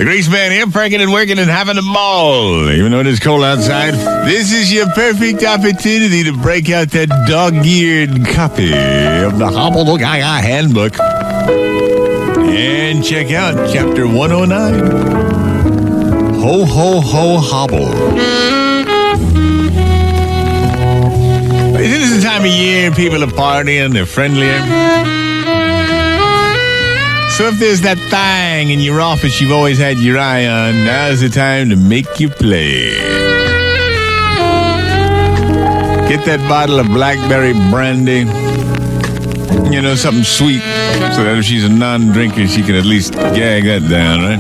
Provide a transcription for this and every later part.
The Greaseman here, perking and working and having a ball. Even though it is cold outside, this is your perfect opportunity to break out that dog-eared copy of the Hobbledogaga Handbook. And check out Chapter 109. Ho, ho, ho, Hobble. This is the time of year people are partying, they're friendlier. So if there's that thing in your office you've always had your eye on, now's the time to make you play. Get that bottle of blackberry brandy. You know, something sweet, so that if she's a non-drinker, she can at least gag that down, right?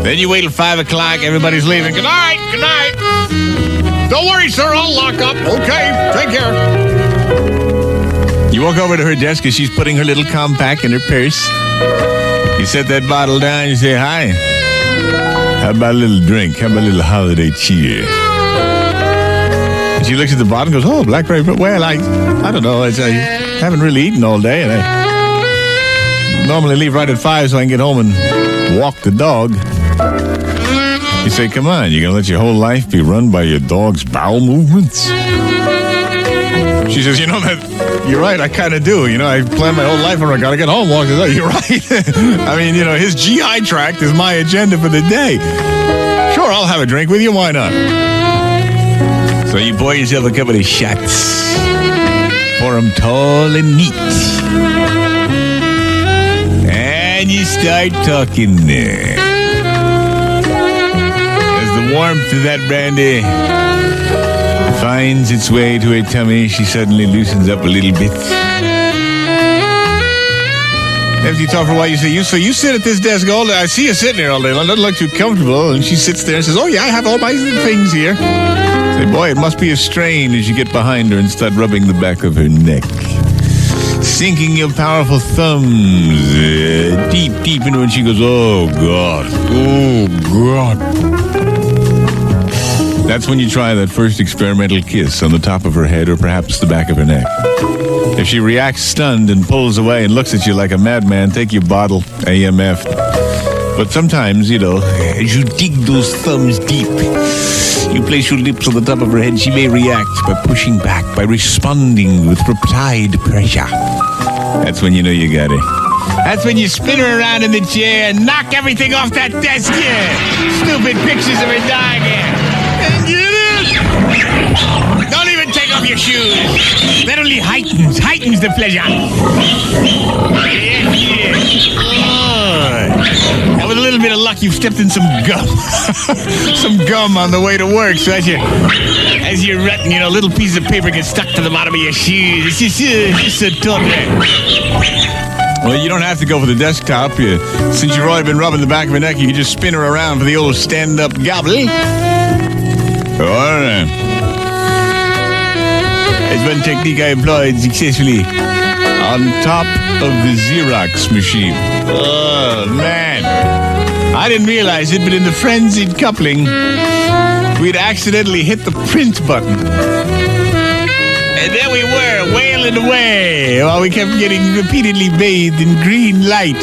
Then you wait till 5 o'clock, everybody's leaving. Good night, good night. Don't worry, sir, I'll lock up. Okay, take care. You walk over to her desk as she's putting her little compact in her purse. You set that bottle down, you say, hi. How about a little drink? How about a little holiday cheer? And she looks at the bottle and goes, oh, blackberry, well, I don't know. I haven't really eaten all day, and I normally leave right at 5 so I can get home and walk the dog. You say, come on, you're going to let your whole life be run by your dog's bowel movements? She says, you know, that you're right, I kind of do. You know, I plan my whole life around, I got to get home, walk the dog. You're right. I mean, you know, his GI tract is my agenda for the day. Sure, I'll have a drink with you, why not? So you pour yourself a couple of shots. Pour them tall and neat. And you start talking there. The warmth of that brandy finds its way to her tummy. She suddenly loosens up a little bit. After you talk for a while, you say, so you sit at this desk all day. I see you sitting here all day. It doesn't look too comfortable. And she sits there and says, oh, yeah, I have all my things here. Say, boy, it must be a strain as you get behind her and start rubbing the back of her neck. Sinking your powerful thumbs deep, deep into it. And she goes, oh, God. Oh, God. That's when you try that first experimental kiss on the top of her head or perhaps the back of her neck. If she reacts stunned and pulls away and looks at you like a madman, take your bottle, AMF. But sometimes, you know, as you dig those thumbs deep, you place your lips on the top of her head, she may react by pushing back, by responding with replied pressure. That's when you know you got it. That's when you spin her around in the chair and knock everything off that desk here. Stupid pictures of her dying here. Don't even take off your shoes. That only heightens the pleasure. And with a little bit of luck, you've stepped in some gum. Some gum on the way to work. So as you're rutting, you know, little pieces of paper get stuck to the bottom of your shoes. It's just so tough. Well, you don't have to go for the desktop. Since you've already been rubbing the back of her neck, you can just spin her around for the old stand-up gobble. All right. It's one technique I employed successfully on top of the Xerox machine. Oh, man. I didn't realize it, but in the frenzied coupling, we'd accidentally hit the print button. And there we were, wailing away, while we kept getting repeatedly bathed in green light.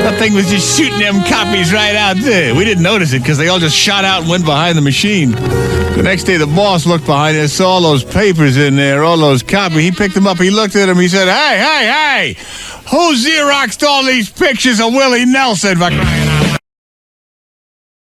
That thing was just shooting them copies right out there. We didn't notice it because they all just shot out and went behind the machine. The next day, the boss looked behind us, saw all those papers in there, all those copies. He picked them up, he looked at them, he said, hey, who Xeroxed all these pictures of Willie Nelson?